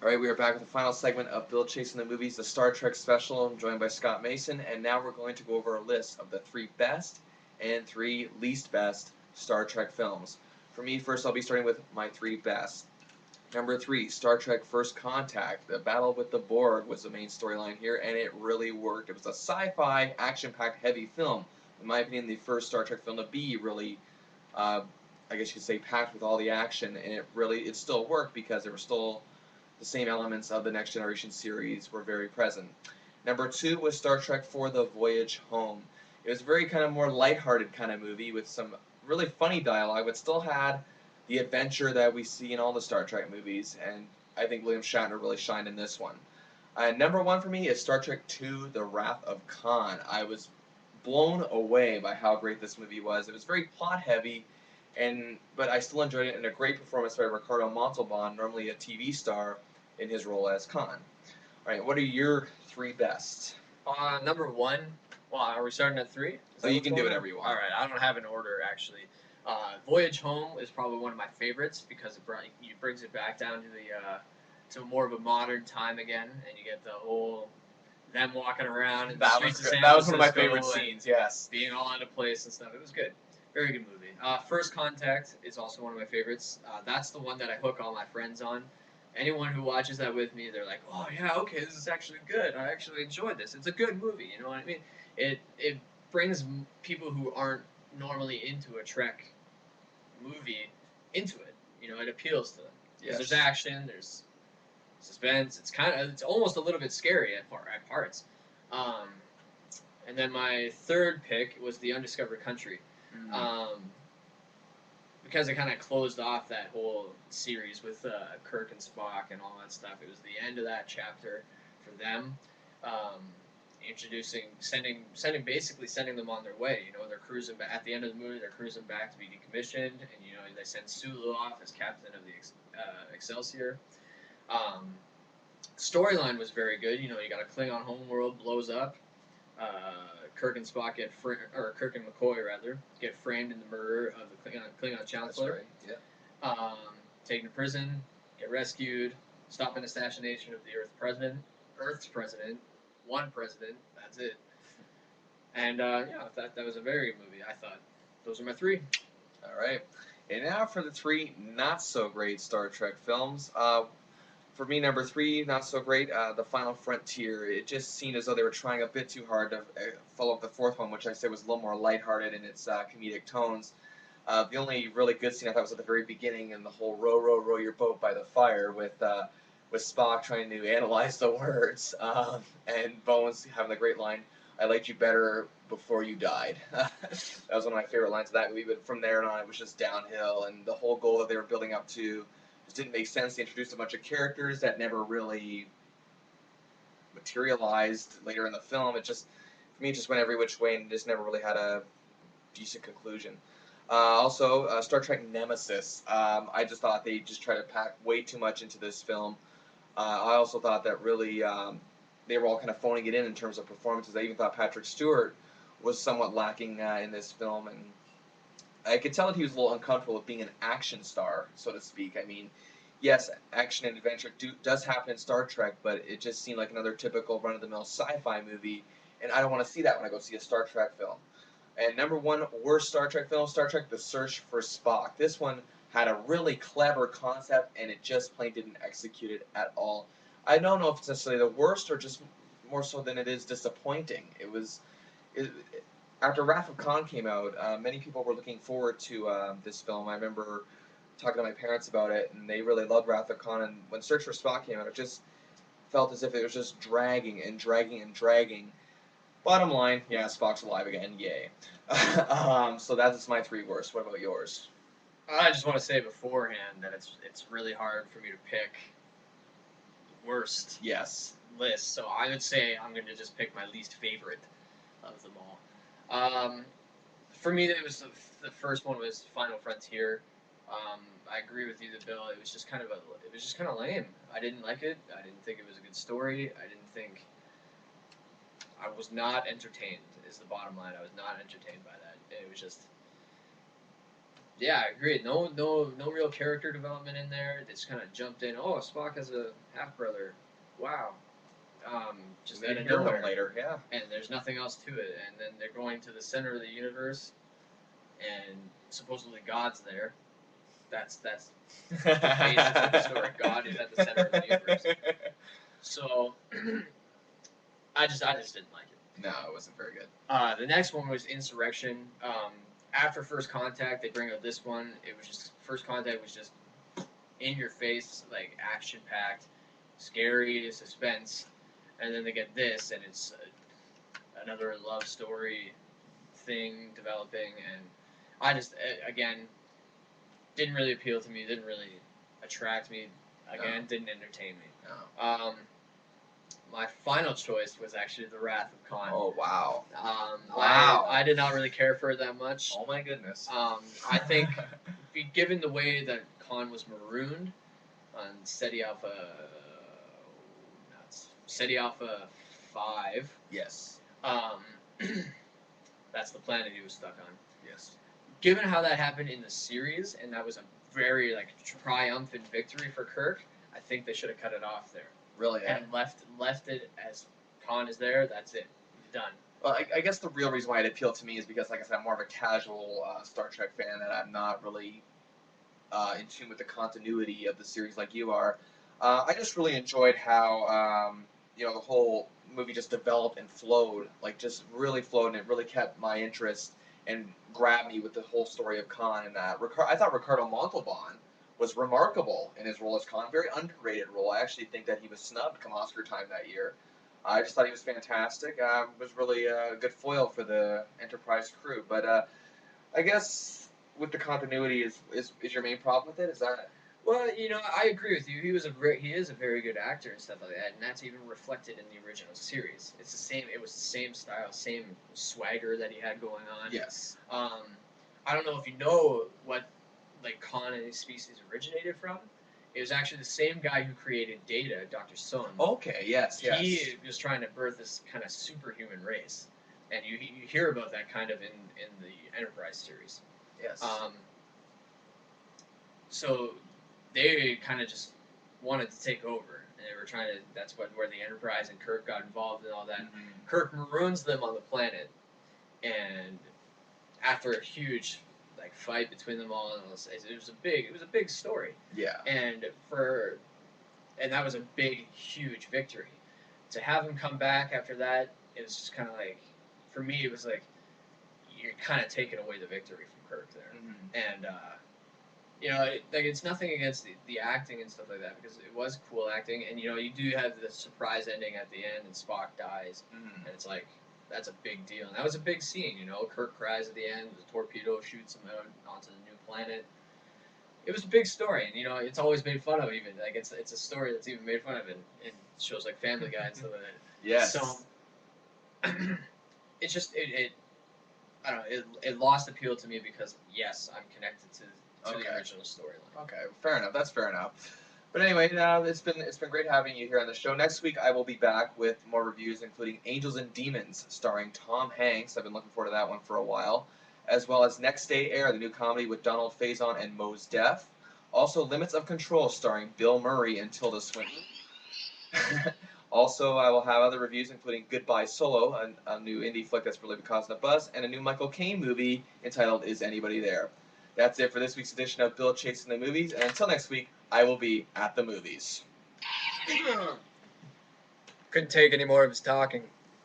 Alright, we are back with the final segment of Bill Chasing the Movies, the Star Trek special. I'm joined by Scott Mason, and now we're going to go over a list of the 3 best and 3 least best Star Trek films. For me, first I'll be starting with my 3 best. Number 3, Star Trek First Contact. The battle with the Borg was the main storyline here, and it really worked. It was a sci-fi, action-packed, heavy film. In my opinion, the first Star Trek film to be really, uh, I guess you could say, packed with all the action, and it still worked because there were still the same elements of the Next Generation series were very present. Number 2 was Star Trek for the Voyage Home. It was a very kind of more lighthearted kind of movie with some really funny dialogue, but still had the adventure that we see in all the Star Trek movies, and I think William Shatner really shined in this one. Number 1 for me is Star Trek II: The Wrath of Khan. I was blown away by how great this movie was. It was very plot heavy, but I still enjoyed it, and a great performance by Ricardo Montalban, normally a TV star, in his role as Khan. All right, what are your 3 best? Number one. Well, are we starting at three? So you can do whatever you want. All right, I don't have an order actually. Voyage Home is probably one of my favorites because it brings it back down to to more of a modern time again, and you get the whole them walking around in the streets of San That was one of my Francisco favorite scenes. Yes. being all out of place and stuff. It was good. Very good movie. First Contact is also one of my favorites. That's the one that I hook all my friends on. Anyone who watches that with me, they're like, "Oh yeah, okay, this is actually good. I actually enjoyed this. It's a good movie." You know what I mean? It brings people who aren't normally into a Trek movie into it. You know, it appeals to them because Yes. there's action, there's suspense. It's almost a little bit scary at parts. Um, and then my third pick was The Undiscovered Country. Um, because it kind of closed off that whole series with Kirk and Spock and all that stuff. It was the end of that chapter for them, um, basically sending them on their way. You know, they're cruising back at the end of the movie. They're cruising back to be decommissioned, and you know they send Sulu off as captain of the Excelsior. Um, Storyline was very good. You know, you got a Klingon homeworld blows up. Kirk and Spock or Kirk and McCoy rather, get framed in the murder of the Klingon chancellor. That's right. Yeah. Taken to prison, get rescued, stop an assassination of the Earth's president, one president. That's it. And yeah, that was a very good movie. I thought those are my three. All right. And now for the 3 not so great Star Trek films. For me, number 3, not so great, The Final Frontier. It just seemed as though they were trying a bit too hard to follow up the fourth one, which I said was a little more lighthearted in its comedic tones. The only really good scene I thought was at the very beginning, in the whole row, row, row your boat by the fire with Spock trying to analyze the words, and Bones having the great line, "I liked you better before you died." That was one of my favorite lines of that movie. But from there on, it was just downhill, and the whole goal that they were building up to just didn't make sense. They introduced a bunch of characters that never really materialized later in the film. For me, it just went every which way and just never really had a decent conclusion. Also, Star Trek Nemesis. I just thought they just tried to pack way too much into this film. I also thought that really they were all kind of phoning it in terms of performances. I even thought Patrick Stewart was somewhat lacking in this film, and I could tell that he was a little uncomfortable with being an action star, so to speak. I mean, yes, action and adventure does happen in Star Trek, but it just seemed like another typical run-of-the-mill sci-fi movie, and I don't want to see that when I go see a Star Trek film. And number 1 worst Star Trek film, Star Trek: The Search for Spock. This one had a really clever concept, and it just plain didn't execute it at all. I don't know if it's necessarily the worst or just more so than it is disappointing. It, After Wrath of Khan came out, many people were looking forward to this film. I remember talking to my parents about it, and they really loved Wrath of Khan. And when Search for Spock came out, it just felt as if it was just dragging and dragging and dragging. Bottom line, yeah, Spock's alive again, yay. So that's my 3 worst. What about yours? I just want to say beforehand that it's really hard for me to pick worst Yes. list. So I would say I'm going to just pick my least favorite of them all. Um, for me, it was the first one was Final Frontier. I agree with you, the Bill. It was just kind of lame. I didn't like it. I didn't think it was a good story. I was not entertained. Is the bottom line. I was not entertained by that. It was just Yeah, I agree. No real character development in there. They just kind of jumped in. Oh, Spock has a half brother. Wow. Just out Maybe of hear from nowhere. later. Yeah. And there's nothing else to it. And then they're going to the center of the universe, and supposedly God's there. That's the basis of the story. God is at the center of the universe. So I just didn't like it. No, it wasn't very good. The next one was Insurrection. After First Contact, they bring out this one. It was just First Contact was just in your face, like action packed, scary, suspense, and then they get this, and it's another love story thing developing, and I just again didn't really appeal to me. Didn't really attract me. Again, didn't entertain me. No. My final choice was actually The Wrath of Khan. Oh wow. Wow. I did not really care for it that much. Oh my goodness. I think, given the way that Khan was marooned on SETI Alpha 5, Yes. that's the planet he was stuck on. Yes. Given how that happened in the series, and that was a very triumphant victory for Kirk, I think they should have cut it off there. Really. And left it as Khan is there. That's it. Done. Well, I guess the real reason why it appealed to me is because, like I said, I'm more of a casual Star Trek fan, and I'm not really in tune with the continuity of the series like you are. I just really enjoyed how the whole movie just developed and flowed, like just really flowed, and it really kept my interest and grabbed me with the whole story of Khan. And that I thought Ricardo Montalban was remarkable in his role as Khan, very underrated role. I actually think that he was snubbed come Oscar time that year. I just thought he was fantastic. Was really a good foil for the Enterprise crew. But I guess with the continuity is your main problem with it? Is that? Well, I agree with you. He is a very good actor and stuff like that, and that's even reflected in the original series. It's the same. It was the same style, same swagger that he had going on. Yes. I don't know if you know what Khan and his species originated from. It was actually the same guy who created Data, Dr. Sohn. Okay. Yes. He was trying to birth this kind of superhuman race, and you hear about that kind of in the Enterprise series. Yes. So they kind of just wanted to take over, and they were trying to. That's where the Enterprise and Kirk got involved and all that. Mm-hmm. Kirk maroons them on the planet, and after a huge fight between them all, and it was a big story. Yeah. And that was a big, huge victory. To have him come back after that, it was just kind of for me, it was you're kind of taking away the victory from Kirk there. Mm-hmm. And it's nothing against the acting and stuff like that, because it was cool acting, and you do have the surprise ending at the end, and Spock dies, and it's that's a big deal, and that was a big scene. Kirk cries at the end, the torpedo shoots him out onto the new planet. It was a big story, and it's always made fun of. Even it's a story that's even made fun of in shows like Family Guy and stuff like that. Yes. So it's just I don't know. It lost appeal to me because yes, I'm connected to the original storyline. Okay, fair enough. That's fair enough. But anyway, it's been great having you here on the show. Next week I will be back with more reviews, including Angels and Demons, starring Tom Hanks. I've been looking forward to that one for a while, as well as Next Day Air, the new comedy with Donald Faison and Mos Def. Also, Limits of Control, starring Bill Murray and Tilda Swinton. Also, I will have other reviews, including Goodbye Solo, a new indie flick that's really been causing a buzz, and a new Michael Caine movie entitled Is Anybody There? That's it for this week's edition of Bill Chasing the Movies, and until next week, I will be at the movies. Couldn't take any more of his talking.